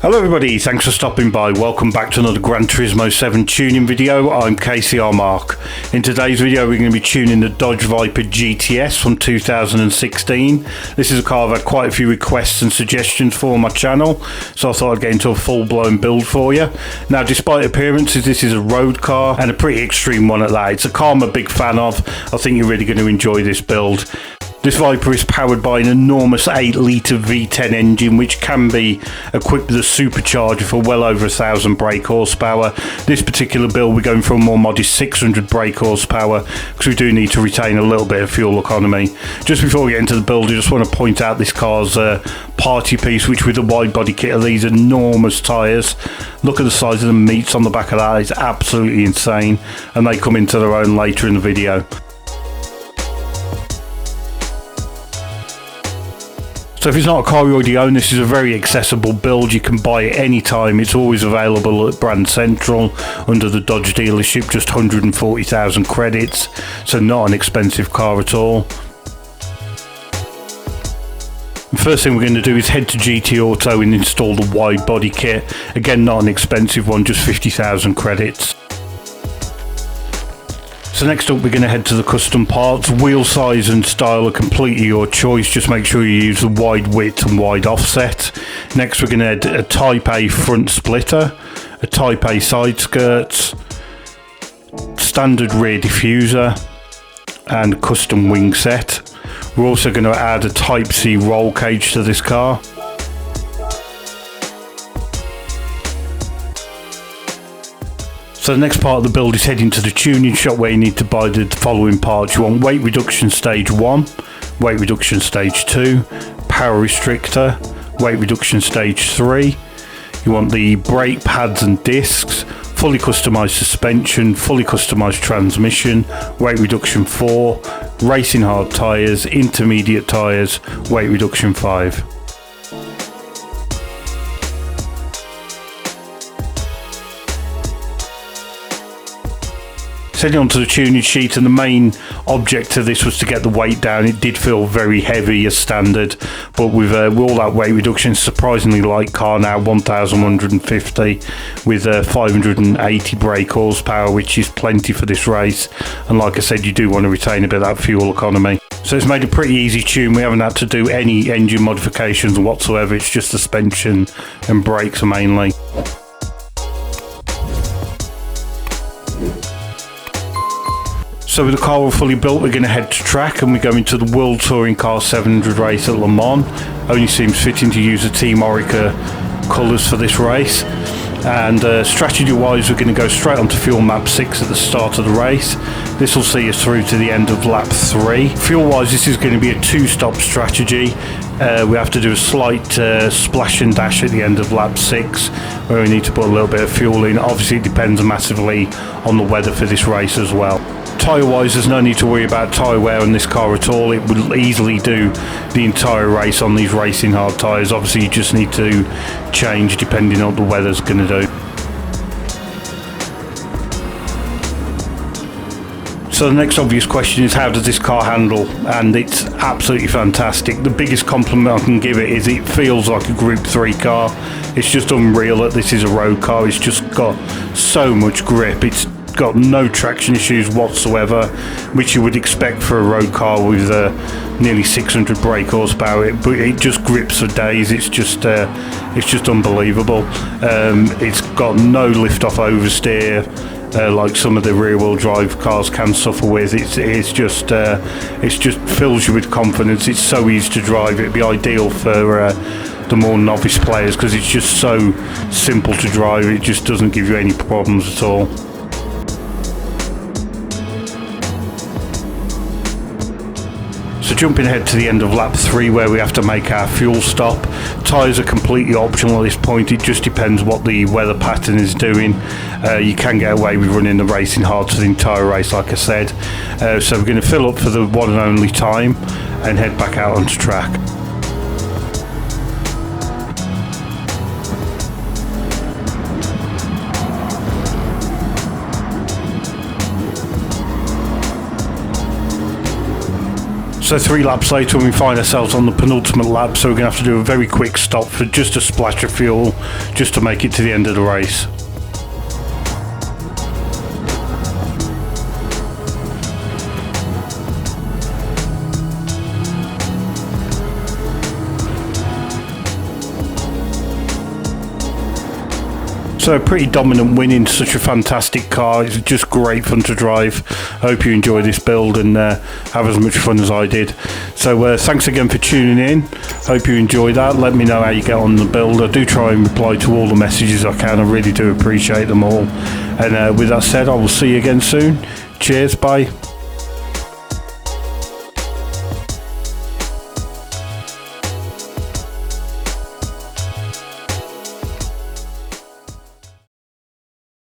Hello everybody, thanks for stopping by. Welcome back to another Gran Turismo 7 tuning video. I'm KCR-Mark. In today's video we're going to be tuning the Dodge Viper GTS from 2016. This is a car I've had quite a few requests and suggestions for on my channel, so I thought I'd get into a full-blown build for you. Now, despite appearances, this is a road car and a pretty extreme one at that. It's a car I'm a big fan of. I think you're really going to enjoy this build. This Viper is powered by an enormous 8-litre V10 engine, which can be equipped with a supercharger for well over 1,000 brake horsepower. This particular build, we're going for a more modest 600 brake horsepower because we do need to retain a little bit of fuel economy. Just before we get into the build, I just want to point out this car's party piece, which with a wide body kit of these enormous tyres. Look at the size of the meats on the back of that, it's absolutely insane, and they come into their own later in the video. So if it's not a car you already own, this is a very accessible build. You can buy it anytime. It's always available at Brand Central under the Dodge dealership, just 140,000 credits. So not an expensive car at all. The first thing we're going to do is head to GT Auto and install the wide body kit. Again, not an expensive one, just 50,000 credits. So next up we're going to head to the custom parts. Wheel size and style are completely your choice, just make sure you use the wide width and wide offset. Next we're going to add a Type A front splitter, a Type A side skirts, standard rear diffuser and custom wing set. We're also going to add a Type C roll cage to this car. So the next part of the build is heading to the tuning shop, where you need to buy the following parts. You want weight reduction stage 1, weight reduction stage 2, power restrictor, weight reduction stage 3. You want the brake pads and discs, fully customized suspension, fully customized transmission, weight reduction 4, racing hard tyres, intermediate tyres, weight reduction 5. Heading onto the tuning sheet, and the main object of this was to get the weight down. It did feel very heavy as standard, but with all that weight reduction, surprisingly light car now, 1,150 with 580 brake horsepower, which is plenty for this race. And like I said, you do want to retain a bit of that fuel economy. So it's made a pretty easy tune. We haven't had to do any engine modifications whatsoever. It's just suspension and brakes mainly. So with the car all fully built, we're going to head to track and we're going to the World Touring Car 700 race at Le Mans. Only seems fitting to use the Team Orica colours for this race. And strategy wise, we're going to go straight onto fuel map 6 at the start of the race. This will see us through to the end of lap 3. Fuel wise, this is going to be a 2-stop strategy. We have to do a slight splash and dash at the end of lap 6, where we need to put a little bit of fuel in. Obviously it depends massively on the weather for this race as well. Tyre wise, there's no need to worry about tyre wear on this car at all. It will easily do the entire race on these racing hard tyres. Obviously you just need to change depending on what the weather's going to do. So the next obvious question is, how does this car handle? And it's absolutely fantastic. The biggest compliment I can give it is it feels like a Group 3 car. It's just unreal that this is a road car. It's just got so much grip. It's got no traction issues whatsoever, which you would expect for a road car with nearly 600 brake horsepower. But it just grips for days. It's just unbelievable. It's got no lift off oversteer like some of the rear-wheel drive cars can suffer with. It's just fills you with confidence. It's so easy to drive. It'd be ideal for the more novice players because it's just so simple to drive. It just doesn't give you any problems at all. So jumping ahead to the end of lap 3, where we have to make our fuel stop. Tyres are completely optional at this point. It just depends what the weather pattern is doing. You can get away with running the racing hard for the entire race, like I said. So we're going to fill up for the one and only time and head back out onto track. So 3 laps later we find ourselves on the penultimate lap, so we're going to have to do a very quick stop for just a splash of fuel just to make it to the end of the race. So a pretty dominant win in such a fantastic car. It's just great fun to drive. I hope you enjoy this build and have as much fun as I did. So thanks again for tuning in. Hope you enjoyed that. Let me know how you get on the build. I do try and reply to all the messages I can. I really do appreciate them all. And with that said, I will see you again soon. Cheers, bye.